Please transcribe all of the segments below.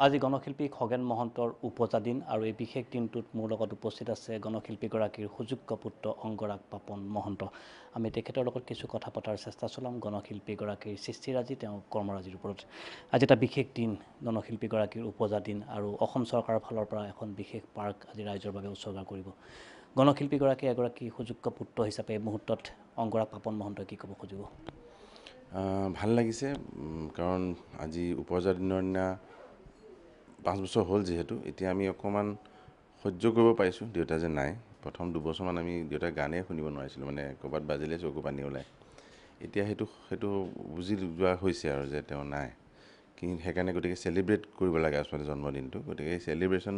আজি গণশিল্পী খগেন মহন্তৰ উপজা দিন আৰু এই বিশেষ দিনটোত মোৰ লগত উপস্থিত আছে গণশিল্পীগৰাকীৰ সুযোগ্য পুত্ৰ অংগৰাগ পাপন মহন্ত। আমি তেখেতৰ লগত কিছু কথা পতাৰ চেষ্টা চলাম গণশিল্পীগৰাকীৰ সৃষ্টিৰাজি তেওঁ কৰ্মৰাজিৰ ওপৰত। আজি এটা বিশেষ দিন গণশিল্পীগৰাকীৰ উপজা দিন আৰু অসম চৰকাৰৰ ফালৰ পৰা এখন বিশেষ পাৰ্ক আজি ৰাইজৰ বাবে উৎসৰ্গা কৰিব। গণশিল্পীগৰাকী এগৰাকী সুযোগ্য পুত্ৰ হিচাপে এই মুহূৰ্তত অংগৰাগ পাপন মহন্তই কি ক'ব খুজিব? ভাল লাগিছে কাৰণ আজি উপজা দিনৰ দিনা 5 বছৰ হ'ল যিহেতু এতিয়া আমি অকণমান সহ্য কৰিব পাৰিছোঁ দেউতা যে নাই। প্ৰথম 2 বছৰমান আমি দেউতাৰ গানেই শুনিব নোৱাৰিছিলোঁ, মানে ক'ৰবাত বাজিলে চকু পানী ওলায়। এতিয়া সেইটো বুজি যোৱা হৈছে আৰু যে তেওঁ নাই, কিন্তু সেইকাৰণে গতিকে চেলিব্ৰেট কৰিব লাগে আচলতে জন্মদিনটো। গতিকে এই চেলিব্ৰেশ্যন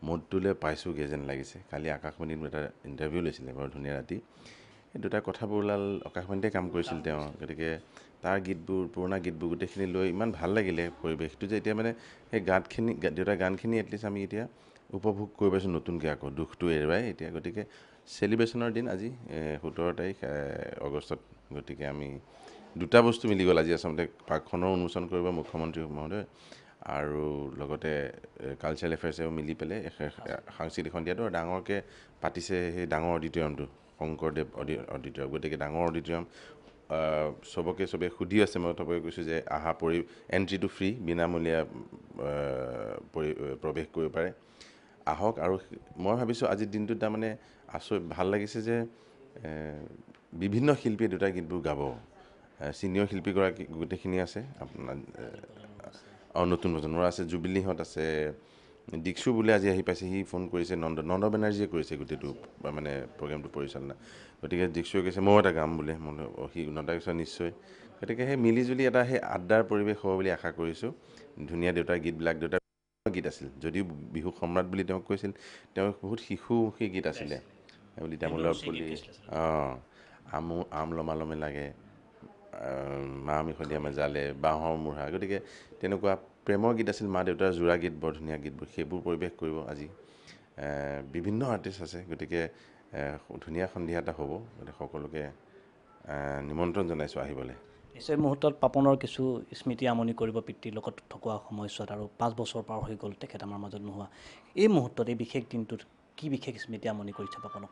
মুডটোলৈ পাইছোঁগৈ যেন লাগিছে। কালি আকাশবাণীত এটা ইণ্টাৰভিউ লৈছিলে, বৰ ধুনীয়া ৰাতি। এই দুটা কথাবোৰ ওলাল, আকাশবাণীতে কাম কৰিছিল তেওঁ। গতিকে তাৰ গীতবোৰ, পুৰণা গীতবোৰ গোটেইখিনি লৈ ইমান ভাল লাগিলে পৰিৱেশটো যে এতিয়া মানে সেই দেউতাৰ গানখিনি এটলিষ্ট আমি এতিয়া উপভোগ কৰিব পাৰিছোঁ নতুনকৈ, আকৌ দুখটো এৰুৱাই এতিয়া। গতিকে চেলিব্ৰেশ্যনৰ দিন আজি 17 তাৰিখ আগষ্টত। গতিকে আমি দুটা বস্তু মিলি গ'ল আজি। আচলতে পাৰ্কখনৰ উন্মোচন কৰিব মুখ্যমন্ত্ৰী মহোদয় আৰু লগতে কালচাৰেল এফেয়াৰ্ছেও মিলি পেলাই সাংস্কৃতিক সন্ধিয়াটো আৰু ডাঙৰকৈ পাতিছে সেই ডাঙৰ অডিটৰিয়ামটো, শংকৰদেৱ অডিটৰিয়াম। গতিকে ডাঙৰ অডিটৰিয়াম চবে সুধি আছে। মই চবকে কৈছোঁ যে এণ্ট্ৰিটো ফ্ৰী, বিনামূলীয়া প্ৰৱেশ কৰিব পাৰে, আহক। আৰু মই ভাবিছোঁ আজিৰ দিনটোত তাৰমানে ভাল লাগিছে যে বিভিন্ন শিল্পীয়ে দুটা গীতবোৰ গাব। ছিনিয়ৰ শিল্পীগৰাকী গোটেইখিনি আছে, আপোনাৰ নতুন প্ৰজন্মৰ আছে, জুবিলিহঁত আছে, দীক্ষু বোলে আজি আহি পাইছে, সি ফোন কৰিছে, নন্দ বেনাৰ্জীয়ে কৰিছে গোটেইটো মানে প্ৰগ্ৰেমটো পৰিচালনা। গতিকে দীক্ষুৱে কৈছে ময়ো এটা গাম বোলে, সি নন্দা কৈছে নিশ্চয়। গতিকে সেই মিলিজুলি এটা সেই আড্ডাৰ পৰিৱেশ হ'ব বুলি আশা কৰিছোঁ। ধুনীয়া দেউতাৰ গীতবিলাক, দেউতাৰ গীত আছিল, যদিও বিহু সম্ৰাট বুলি তেওঁক কৈছিল, তেওঁৰ বহুত শিশুমুখী গীত আছিলে। বুলি তামোলৰ পুলি, আম লমালমে লাগে, মা মিহলীয়া মেজালে, বাঁহৰ মূঢ়া। গতিকে তেনেকুৱা প্ৰেমৰ গীত আছিল, মা দেউতাৰ জোৰা গীত, বৰ ধুনীয়া গীতবোৰ। সেইবোৰ পৰিৱেশ কৰিব আজি। বিভিন্ন আৰ্টিষ্ট আছে, গতিকে ধুনীয়া সন্ধিয়া এটা হ'ব। গতিকে সকলোকে নিমন্ত্ৰণ জনাইছোঁ আহিবলৈ। নিশ্চয় মুহূৰ্তত পাপনৰ কিছু স্মৃতি আমনি কৰিব পিতৃৰ লগত থকা সময়ছোৱাত, আৰু 5 বছৰ পাৰ হৈ গ'ল তেখেত আমাৰ মাজত নোহোৱা। এই মুহূৰ্তত, এই বিশেষ দিনটোত কি বিশেষ স্মৃতি আমনি কৰিছে পাপনক?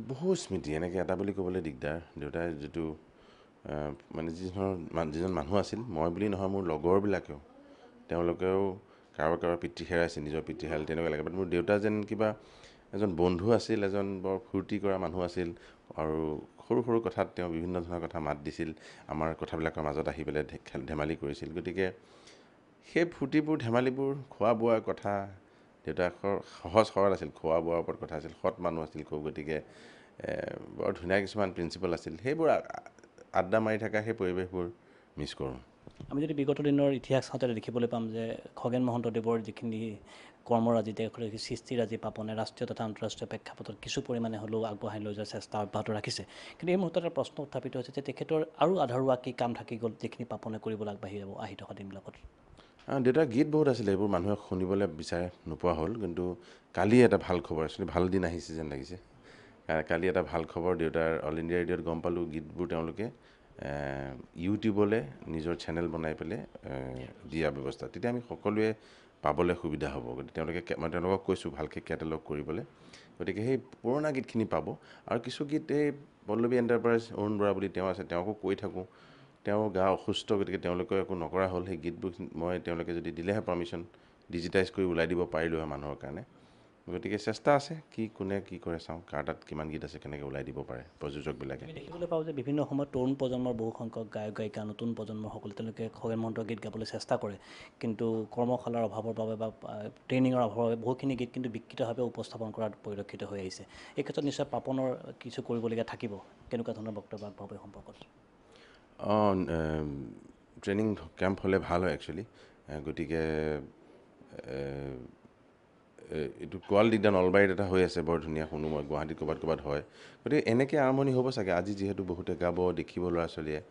বহু স্মৃতি, এনেকৈ এটা বুলি ক'বলৈ দিগদাৰ। দেউতাই যিটো মানে যিজন মানুহ আছিল, মই বুলি নহয় মোৰ লগৰবিলাকেও, তেওঁলোকেও কাৰোবাৰ পিতৃ হেৰাইছিল, নিজৰ পিতৃ হেৰাইছিল তেনেকুৱা লাগে। বাট মোৰ দেউতা যেন কিবা এজন বন্ধু আছিল, এজন বৰ ফূৰ্তি কৰা মানুহ আছিল। আৰু সৰু সৰু কথাত তেওঁ বিভিন্ন ধৰণৰ কথা মাত দিছিল, আমাৰ কথাবিলাকৰ মাজত আহি পেলাই খেল ধেমালি কৰিছিল। গতিকে সেই ফূৰ্তিবোৰ, ধেমালিবোৰ, খোৱা বোৱাৰ কথা, দেউতা সহজ সৰল আছিল, খোৱা বোৱাৰ ওপৰত কথা আছিল, সৎ মানুহ আছিল খুব। গতিকে বৰ ধুনীয়া কিছুমান প্ৰিন্সিপাল আছিল। সেইবোৰ আড্ডা মাৰি থকা সেই পৰিৱেশবোৰ মিছ কৰোঁ। আমি যদি বিগত দিনৰ ইতিহাস চাওঁতে দেখিবলৈ পাম যে খগেন মহন্তদেৱৰ যিখিনি কৰ্মৰাজি, তেখেতৰ সৃষ্টিৰাজি পাপনে ৰাষ্ট্ৰীয় তথা আন্তঃৰাষ্ট্ৰীয় প্ৰেক্ষাপটত কিছু পৰিমাণে হ'লেও আগবঢ়াই লৈ যোৱাৰ চেষ্টা অব্যাহত ৰাখিছে। কিন্তু এই মুহূৰ্তত এটা প্ৰশ্ন উত্থাপিত হৈছে যে তেখেতৰ আৰু আধৰুৱা কি কাম থাকি গ'ল, যিখিনি পাপনে কৰিবলৈ আগবাঢ়ি যাব আহি থকা দিনবিলাকত? দেউতাৰ গীত বহুত আছিলে, এইবোৰ মানুহে শুনিবলৈ বিচাৰে, নোপোৱা হ'ল। কিন্তু কালি এটা ভাল খবৰ, আচলতে ভাল দিন আহিছে যেন লাগিছে। কালি এটা ভাল খবৰ, দেউতাৰ অল ইণ্ডিয়া ৰেডিঅ'ত গম পালোঁ গীতবোৰ তেওঁলোকে ইউটিউবলৈ নিজৰ চেনেল বনাই পেলাই দিয়া ব্যৱস্থা। তেতিয়া আমি সকলোৱে পাবলৈ সুবিধা হ'ব। গতিকে মই তেওঁলোকক কৈছোঁ ভালকৈ কেটেলগ কৰিবলৈ। গতিকে সেই পুৰণা গীতখিনি পাব। আৰু কিছু গীত এই পল্লৱী এণ্টাৰপ্ৰাইজ, অৰুণ বৰা বুলি তেওঁ আছে, তেওঁকো কৈ থাকোঁ। তেওঁৰ গা অসুস্থ, গতিকে তেওঁলোকে একো নকৰা হ'ল। সেই গীতবোৰ তেওঁলোকে যদি দিলেহে পাৰ্মিশ্যন, ডিজিটাইজ কৰি ওলাই দিব পাৰিলোঁ হয় মানুহৰ কাৰণে। গতিকে চেষ্টা আছে, কোনে কি কৰে চাওঁ, কাৰ তাত কিমান গীত আছে, কেনেকৈ ওলাই দিব পাৰে প্ৰযোজকবিলাকে। আমি দেখিবলৈ পাওঁ যে বিভিন্ন সময়ত তৰুণ প্ৰজন্মৰ বহু সংখ্যক গায়ক গায়িকা, নতুন প্ৰজন্মৰ সকলে তেওঁলোকে খগেন মহন্তৰ গীত গাবলৈ চেষ্টা কৰে, কিন্তু কৰ্মশালাৰ অভাৱৰ বাবে বা ট্ৰেইনিঙৰ অভাৱৰ বাবে বহুখিনি গীত কিন্তু বিকৃতভাৱে উপস্থাপন কৰাত পৰিলক্ষিত হৈ আহিছে। এই ক্ষেত্ৰত নিশ্চয় পাপনৰ কিছু কৰিবলগীয়া থাকিব। কেনেকুৱা ধৰণৰ বক্তব্য আগবঢ়াব এই সম্পৰ্কত? ট্ৰেইনিং কেম্প হ'লে ভাল হয় একচুৱেলি। গতিকে এইটো কোৱাল দিগদাৰ, নলবাৰীত এটা হৈ আছে, বৰ ধুনীয়া শুনো মই, গুৱাহাটীত ক'ৰবাত হয়। গতিকে এনেকৈ আৰম্ভণি হ'ব চাগে। আজি যিহেতু বহুতে গাব, দেখিব ল'ৰা ছোৱালীয়ে,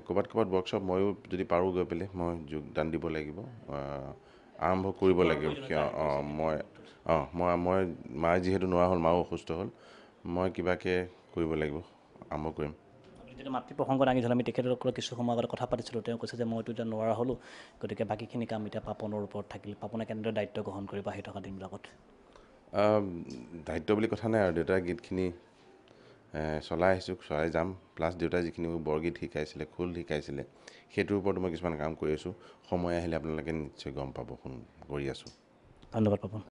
ক'ৰবাত ৱৰ্কশ্বপ ময়ো যদি পাৰোঁ গৈ পেলাই মই যোগদান দিব লাগিব, আৰম্ভ কৰিব লাগিব। মই মা যিহেতু নোৱাৰা হ'ল, মাও অসুস্থ হ'ল, মই কিবাকৈ কৰিব লাগিব, আৰম্ভ কৰিম। যিটো মাতৃ প্ৰসংগ দাঙিছিল আমি তেখেতসকলৰ কিছু সময় আগতে কথা পাতিছিলোঁ তেওঁ কৈছে যে মইতো এতিয়া নোৱাৰা হ'লোঁ গতিকে বাকীখিনি কাম এতিয়া পাপনৰ ওপৰত থাকিল পাপনে কেনেদৰে দায়িত্ব গ্ৰহণ কৰিব আহি থকা দিনবিলাকত দায়িত্ব বুলি কথা নাই আৰু দেউতাৰ গীতখিনি চলাই আহিছোঁ চলাই যাম প্লাছ দেউতাই যিখিনি মোক বৰগীত শিকাইছিলে খোল শিকাইছিলে সেইটোৰ ওপৰতো মই কিছুমান কাম কৰি আছোঁ সময় আহিলে আপোনালোকে নিশ্চয় গম পাব ফোন কৰি আছোঁ ধন্যবাদ পাপন